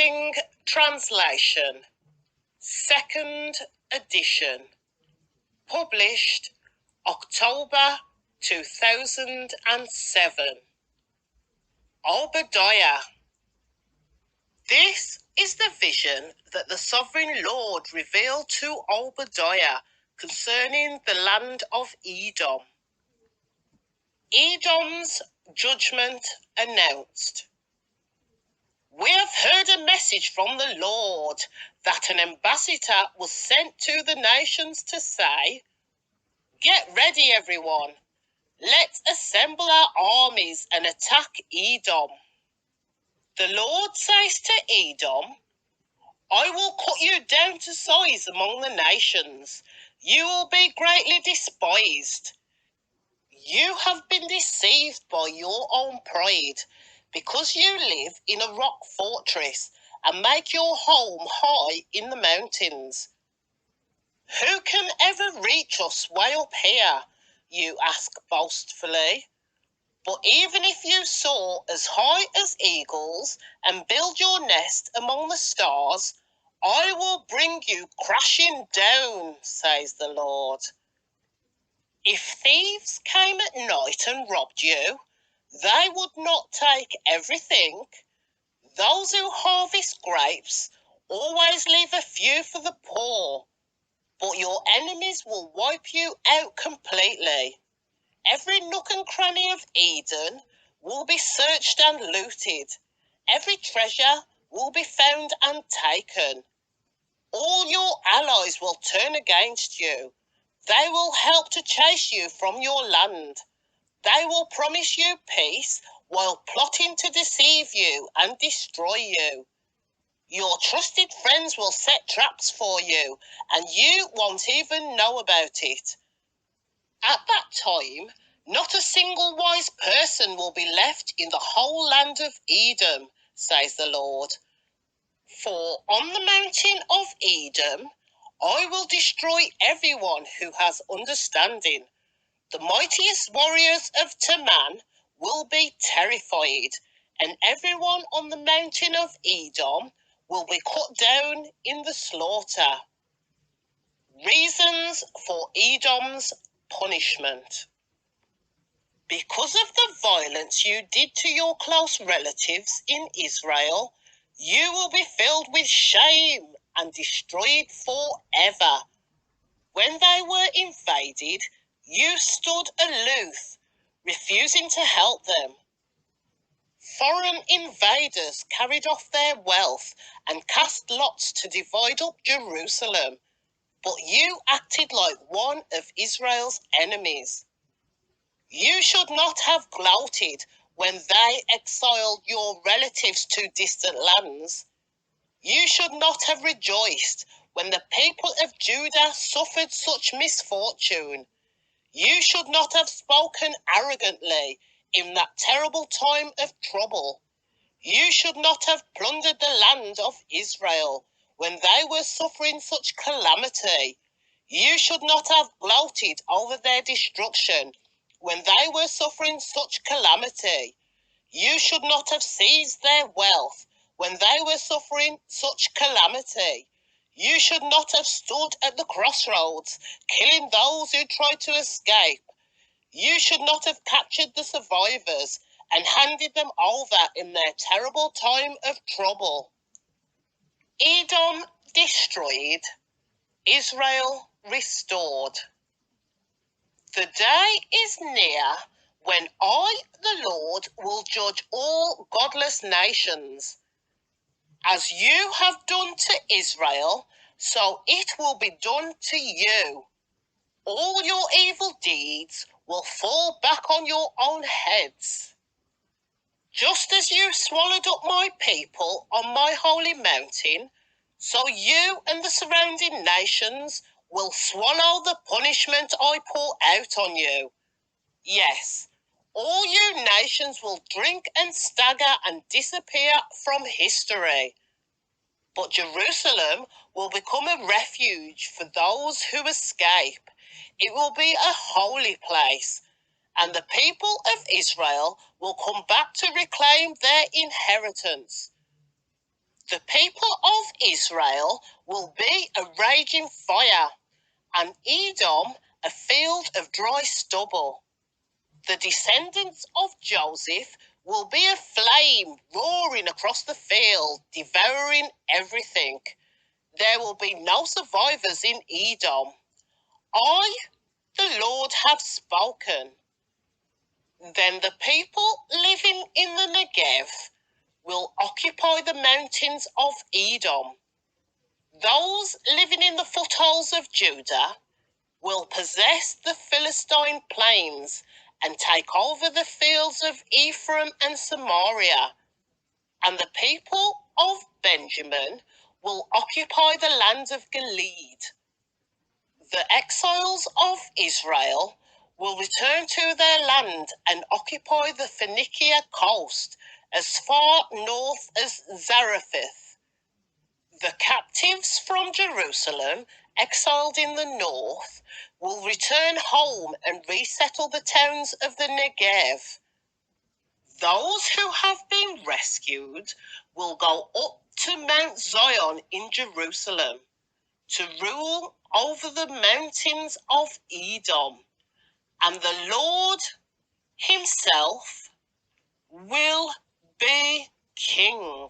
Gloating Translation, 2nd edition, published October 2007. Obadiah. This is the vision that the sovereign Lord revealed to Obadiah concerning the land of Edom. Edom's judgment announced. We have heard a message from the Lord that an ambassador was sent to the nations to say, "Get ready, everyone. Let's assemble our armies and attack Edom." The Lord says to Edom, "I will cut you down to size among the nations. You will be greatly despised. You have been deceived by your own pride, because you live in a rock fortress and make your home high in the mountains. Who can ever reach us way up here?" you ask boastfully. But even if you soar as high as eagles and build your nest among the stars, I will bring you crashing down, says the Lord. If thieves came at night and robbed you, they would not take everything. Those who harvest grapes always leave a few for the poor, but your enemies will wipe you out completely. Every nook and cranny of Eden will be searched and looted. Every treasure will be found and taken. All your allies will turn against you. They will help to chase you from your land. They will promise you peace while plotting to deceive you and destroy you. Your trusted friends will set traps for you, and you won't even know about it. At that time, not a single wise person will be left in the whole land of Edom, says the Lord. For on the mountain of Edom, I will destroy everyone who has understanding. The mightiest warriors of Teman will be terrified, and everyone on the mountain of Edom will be cut down in the slaughter. Reasons for Edom's punishment. Because of the violence you did to your close relatives in Israel, you will be filled with shame and destroyed forever. When they were invaded, you stood aloof, refusing to help them. Foreign invaders carried off their wealth and cast lots to divide up Jerusalem, but you acted like one of Israel's enemies. You should not have gloated when they exiled your relatives to distant lands. You should not have rejoiced when the people of Judah suffered such misfortune. You should not have spoken arrogantly in that terrible time of trouble. You should not have plundered the land of Israel when they were suffering such calamity. You should not have gloated over their destruction when they were suffering such calamity. You should not have seized their wealth when they were suffering such calamity. You should not have stood at the crossroads, killing those who tried to escape. You should not have captured the survivors and handed them over in their terrible time of trouble. Edom destroyed, Israel restored. The day is near when I, the Lord, will judge all godless nations. As you have done to Israel, so it will be done to you. All your evil deeds will fall back on your own heads. Just as you swallowed up my people on my holy mountain, so you and the surrounding nations will swallow the punishment I pour out on you. Yes, all you nations will drink and stagger and disappear from history. But Jerusalem will become a refuge for those who escape. It will be a holy place, and the people of Israel will come back to reclaim their inheritance. The people of Israel will be a raging fire, and Edom a field of dry stubble. The descendants of Joseph will be a flame roaring across the field, devouring everything. There will be no survivors in Edom. I, the Lord, have spoken. Then the people living in the Negev will occupy the mountains of Edom. Those living in the foothills of Judah will possess the Philistine plains and take over the fields of Ephraim and Samaria. And the people of Benjamin will occupy the land of Gilead. The exiles of Israel will return to their land and occupy the Phoenicia coast as far north as Zarephath. The captives from Jerusalem, exiled in the north, will return home and resettle the towns of the Negev. Those who have been rescued will go up to Mount Zion in Jerusalem to rule over the mountains of Edom, and the Lord himself will be king.